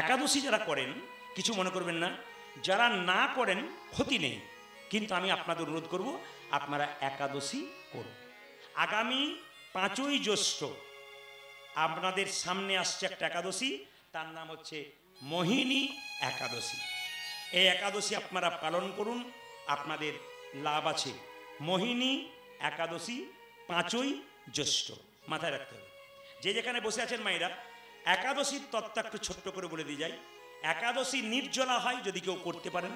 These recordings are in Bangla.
একাদশী যারা করেন কিছু মনে করবেন না, যারা না করেন ক্ষতি নেই, কিন্তু আমি আপনাদের অনুরোধ করব আপনারা একাদশী করুন। আগামী 5ই জ্যৈষ্ঠ আপনাদের সামনে আসছে একটা একাদশী, তার নাম হচ্ছে মোহিনী একাদশী। এই একাদশী আপনারা পালন করুন, আপনাদের লাভ আছে। মোহিনী একাদশী 5ই জ্যৈষ্ঠ মাথায় রাখতে হবে। যে যেখানে বসে আছেন মায়েরা, একাদশীর তত্ত্ব একটু ছোট্ট করে বলে দিয়ে যাই। একাদশী নির্জলা হয় যদি কেউ করতে পারেন।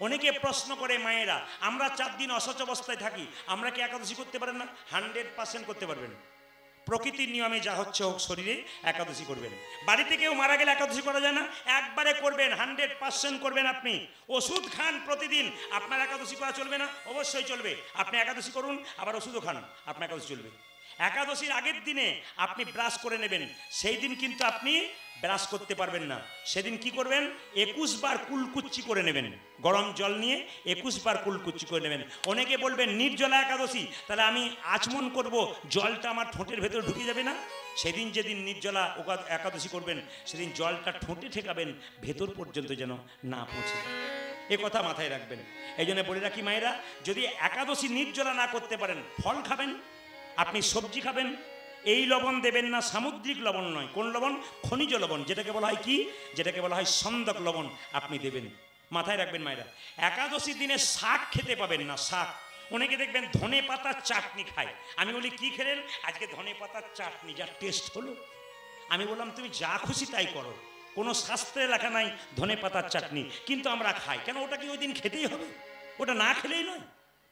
অনেকে প্রশ্ন করে মায়েরা, আমরা 4 দিন অসচ অবস্থায় থাকি, আমরা কি একাদশী করতে পারেন না? 100% করতে পারবেন। প্রকৃতির নিয়মে যা হচ্ছে হোক, শরীরে একাদশী করবেন। বাড়িতে কেউ মারা গেলে একাদশী করা যায় না, একবারে করবেন, 100% করবেন। আপনি ওষুধ খান প্রতিদিন, আপনার একাদশী করা চলবে না? অবশ্যই চলবে। আপনি একাদশী করুন, আবার ওষুধও খান, আপনার একাদশী চলবে। একাদশীর আগের দিনে আপনি ব্রাশ করে নেবেন, সেই দিন কিন্তু আপনি ব্রাশ করতে পারবেন না। সেদিন কি করবেন? 21 বার কুলকুচ্চি করে নেবেন, গরম জল নিয়ে 21 বার কুলকুচ্চি করে নেবেন। অনেকে বলবেন নির্জলা একাদশী, তাহলে আমি আচমন করব, জলটা আমার ঠোঁটের ভেতরে ঢুকে যাবে না? সেদিন যেদিন নির্জলা একাদশী করবেন, সেদিন জলটা ঠোঁটে ঠেকাবেন, ভেতর পর্যন্ত যেন না পৌঁছে। এ কথা মাথায় রাখবেন। এই জন্য বলে রাখি মায়েরা, যদি একাদশী নির্জলা না করতে পারেন, ফল খাবেন, আপনি সবজি খাবেন। এই লবণ দেবেন না, সামুদ্রিক লবণ নয়। কোন লবণ? খনিজ লবণ, যেটাকে বলা হয় কি? যেটাকে বলা হয় সন্দক লবণ, আপনি দেবেন। মাথায় রাখবেন মায়েরা, একাদশীর দিনে শাক খেতে পাবেন না। শাক, অনেকে দেখবেন ধনে পাতার চাটনি খায়। আমি বলি কি খেলেন? আজকে ধনে পাতার চাটনি, যা টেস্ট হলো। আমি বললাম তুমি যা খুশি তাই করো, কোনো শাস্ত্রে লেখা নাই ধনে পাতার চাটনি, কিন্তু আমরা খাই কেন? ওটা কি ওই দিন খেতেই হবে? ওটা না খেলেই নয়।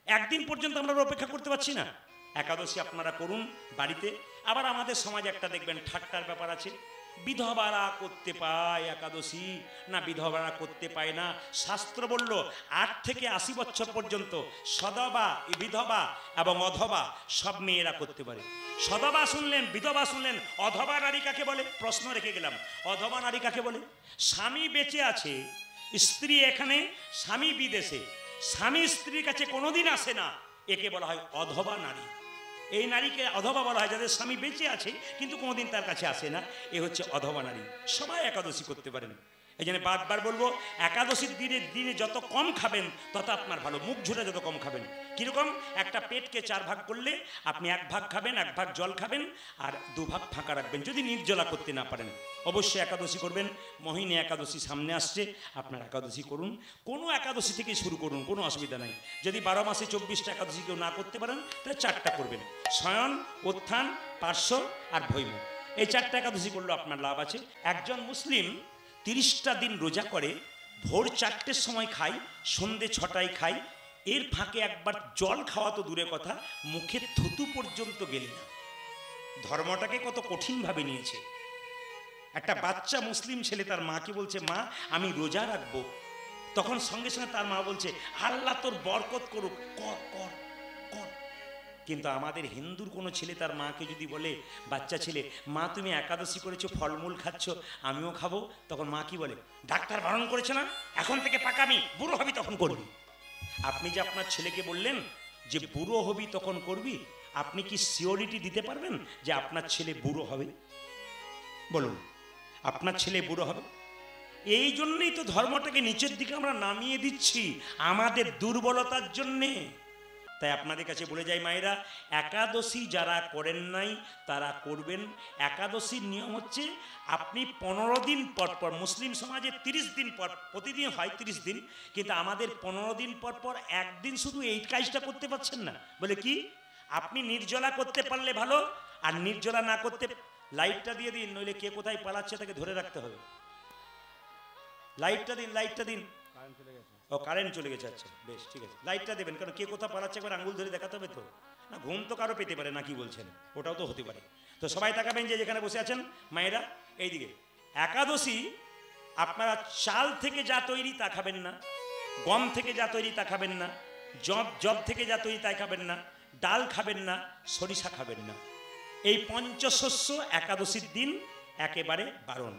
একদিন পর্যন্ত আমরা অপেক্ষা করতে পারছি না। একাদশী আপনারা করুন বাড়িতে। আবার আমাদের সমাজে একটা দেখবেন ঠাট্টার ব্যাপার আছে, বিধবারা করতে পায় একাদশী না বিধবারা করতে পায় না। শাস্ত্র বলল 8 থেকে 80 বছর পর্যন্ত সদবা, বিধবা এবং অধবা সব মেয়েরা করতে পারে। সদবা শুনলেন, বিধবা শুনলেন, অধবা নারী কাকে বলে? প্রশ্ন রেখে গেলাম, অধবা নারী কাকে বলে? স্বামী বেঁচে আছে, স্ত্রী এখানে, স্বামী বিদেশে, স্বামী স্ত্রীর কাছে কোনোদিন আসে না, একে বলা হয় অধবা নারী। এই নারীকে অধবা বলা হয়, যাদের স্বামী বেঁচে আছে কিন্তু কোনোদিন তার কাছে আসে না, এ হচ্ছে অধবা নারী। সবাই একাদশী করতে পারেন। এই জন্য বারবার বলবো, একাদশীর দিনে যত কম খাবেন তত আপনার ভালো। মুখ ঝুড়ে যত কম খাবেন। কীরকম? একটা পেটকে 4 ভাগ করলে আপনি 1 ভাগ খাবেন, 1 ভাগ জল খাবেন, আর 2 ভাগ ফাঁকা রাখবেন, যদি নির্জলা করতে না পারেন। অবশ্যই একাদশী করবেন। মোহিনী একাদশী সামনে আসছে, আপনার একাদশী করুন। কোনো একাদশী থেকে শুরু করুন, কোনো অসুবিধা নাই। যদি 12 মাসে 24টা একাদশী কেউ না করতে পারেন, তাহলে 4টা করবেন। শয়ন, উত্থান, পার্শ্ব আর ভৈম, এই 4টা একাদশী করলেও আপনার লাভ আছে। একজন মুসলিম 30টা দিন রোজা করে, ভোর 4টের সময় খায়, সন্ধে 6টায় খায়। এর ফাঁকে একবার জল খাওয়া তো দূরের কথা, মুখে থুতু পর্যন্ত গেলে না। ধর্মটাকে কত কঠিনভাবে নিয়েছে। একটা বাচ্চা মুসলিম ছেলে তার মাকে বলছে, মা আমি রোজা রাখবো। তখন সঙ্গে সঙ্গে তার মা বলছে, আল্লাহ তোর বরকত করুক, কর কর কর। কিন্তু আমাদের হিন্দুর কোনো ছেলে তার মাকে যদি বলে, বাচ্চা ছেলে, মা তুমি একাদশী করেছো, ফলমূল খাচ্ছ, আমিও খাবো, তখন মা কি বলে? ডাক্তার বারণ করেছে না, এখন থেকে পাকামি, বুড়ো হবি তখন করবি। আপনি যে আপনার ছেলেকে বললেন যে বুড়ো হবি তখন করবি, আপনি কি সিওরিটি দিতে পারবেন যে আপনার ছেলে বুড়ো হবে? বলুন, আপনার ছেলে বুড়ো হবে? এই জন্যই তো ধর্মটাকে নিচের দিকে আমরা নামিয়ে দিচ্ছি, আমাদের দুর্বলতার জন্যে। তাই আপনাদের কাছে বলে যাই মায়েরা, একাদশী যারা করেন নাই তারা করবেন। একাদশীর নিয়ম হচ্ছে আপনি 15 দিন পর পর, মুসলিম সমাজে 30 দিন পর, প্রতিদিন হয় 30 দিন, কিন্তু আমাদের 15 দিন পর পর একদিন শুধু এই কাজটা করতে পারছেন না। বলে কি? আপনি নির্জলা করতে পারলে ভালো, আর নির্জলা না করতে লাইটটা দিয়ে দিন, নইলে কে কোথায় পালাচ্ছে তাকে ধরে রাখতে হবে। লাইটটা দিন, লাইটটা দিন। ও কারেন্ট চলে গেছে, আচ্ছা বেশ ঠিক আছে, লাইটটা দেবেন, কারণ কে কোথা পালাচ্ছে একবার আঙ্গুল ধরে দেখাতে হবে তো। না ঘুম তো কারো পেতে পারে না, কি বলছেন? ওটাও তো হতে পারে। তো সবাই তাকাবেন যে যেখানে বসে আছেন মায়েরা, এইদিকে। একাদশী আপনারা চাল থেকে যা তৈরি তা খাবেন না, গম থেকে যা তৈরি তা খাবেন না, জব থেকে যা তৈরি তাই খাবেন না, ডাল খাবেন না, সরিষা খাবেন না। এই পঞ্চশস্য একাদশীর দিন একেবারে বারণ।